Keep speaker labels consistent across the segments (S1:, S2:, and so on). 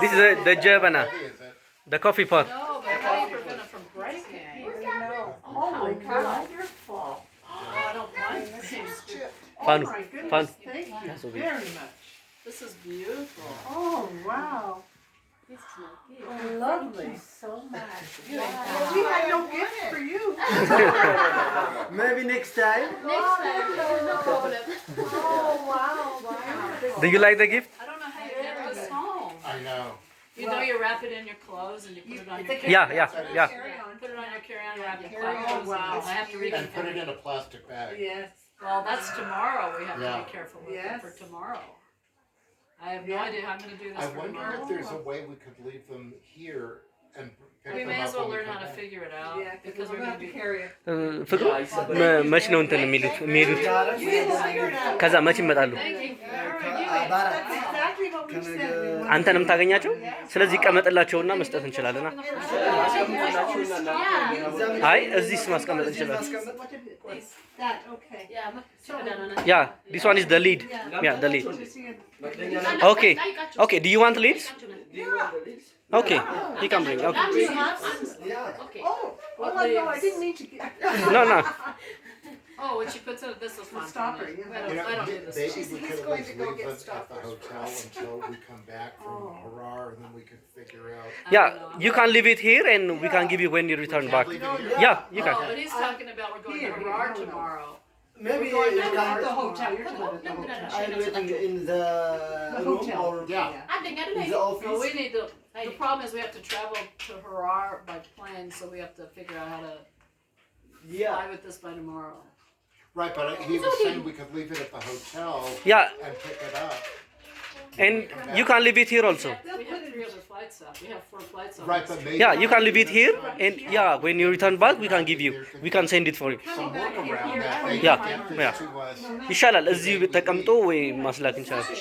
S1: This is the jabana, the coffee pot.
S2: No, but how do you prevent it from breaking?
S3: Holy cow. Wonderful.
S2: Oh, I don't mind things.
S1: Fun,
S3: Oh my goodness,
S1: fun.
S3: thank you
S1: That's what we-
S3: very much.
S2: This is beautiful.
S3: Oh, wow. Lovely.
S4: So much.
S3: Well, we had no gift for you.
S5: Maybe next time.
S4: Next time, no problem.
S3: Oh, wow.
S1: Do you like the gift?
S2: I don't know how you get this home.
S6: I know.
S2: You know you wrap it in your clothes and you put it on your
S1: Yeah, yeah, yeah.
S2: Put it on your carry-on, wrap your
S3: Carry-on,
S2: clothes.
S3: wow.
S2: I have to read
S6: And put it in a plastic bag.
S3: Yes.
S2: Well, that's tomorrow. We have to
S6: Yeah.
S2: be careful with
S3: Yes.
S2: it for tomorrow. I have no idea how I'm going to do this
S6: I
S2: for
S6: wonder
S2: tomorrow.
S6: if there's a way we could leave them here and pick
S2: We
S6: them
S2: may
S6: up
S2: as well
S6: when we
S2: learn
S6: come
S2: how to
S6: back.
S2: figure it out
S3: Yeah,
S2: because we're going to be
S3: carry it.
S1: ፍቅሩ መቼ ነው እንትን የሚሉት የሚሄዱት? ከዛ መቼ ይመጣሉ?
S3: That's exactly what we said. We want
S1: አንተን የምታገኛቸው? ስለዚህ ቀመጥላቸውና መስጠት እንችላለና። አይ እዚህስ ማስቀመጥ እንችላለን።
S3: that, okay.
S1: ያ this one is the lead. Yeah, the lead. Okay. Okay, do you want leads? Okay, he can bring. Okay.
S3: Oh, oh my God, I didn't mean to get.
S1: No, no.
S2: Oh, when she puts it, this is fun.
S3: Stopper,
S2: for me.
S3: yeah.
S2: I
S6: You
S2: don't, I
S6: know,
S2: don't do this.
S6: maybe we
S3: He's
S6: could at
S3: going
S6: least
S3: to go
S6: leave
S3: get
S6: them at the
S3: stoppers
S6: hotel
S3: first.
S6: until we come back from Harar, and then we could figure out.
S1: Yeah, you can leave it here and we can give you when you return back.
S6: Leave it here?
S1: Yeah, you can.
S2: Oh, but he's talking about we're going to Harar tomorrow.
S5: Maybe
S3: We're going
S5: you
S3: to
S5: can.
S3: the hotel. You're talking about the hotel.
S5: I'm waiting in the
S3: The
S5: room
S3: hotel.
S5: or
S6: Yeah.
S5: in the
S2: No,
S5: office.
S2: we need to. The problem is we have to travel to Harar by plane, so we have to figure out how to
S5: Yeah.
S2: fly with this by tomorrow.
S6: Right, but he was saying we could leave it at the hotel
S1: Yeah,
S6: and pick it up.
S1: and you can leave it here also.
S2: We have 3 other flights up. We have 4 flights on.
S6: Right,
S2: this
S6: but
S2: trip.
S6: maybe.
S1: Yeah, you can leave it here and yeah, when you return back we can give you. We can send it for you.
S6: Some workaround that they
S1: Yeah,
S6: can get
S1: yeah.
S6: this to us.
S1: ይሻላል እዚህ ተቀምጦ ወይ ማስላክ እንችላለን።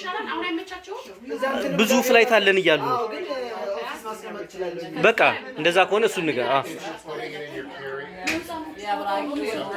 S5: እዛም ትንሽ
S1: ብዙ ፍላይት አለን እያሉ ነው።
S5: አዎ፣ ግን ኦፊስ ማስቀመጥ እችላለሁ።
S1: በቃ እንደዛ ከሆነ እሱን ንገር።
S6: It's just putting it in your carry.
S2: Yeah, but I can't.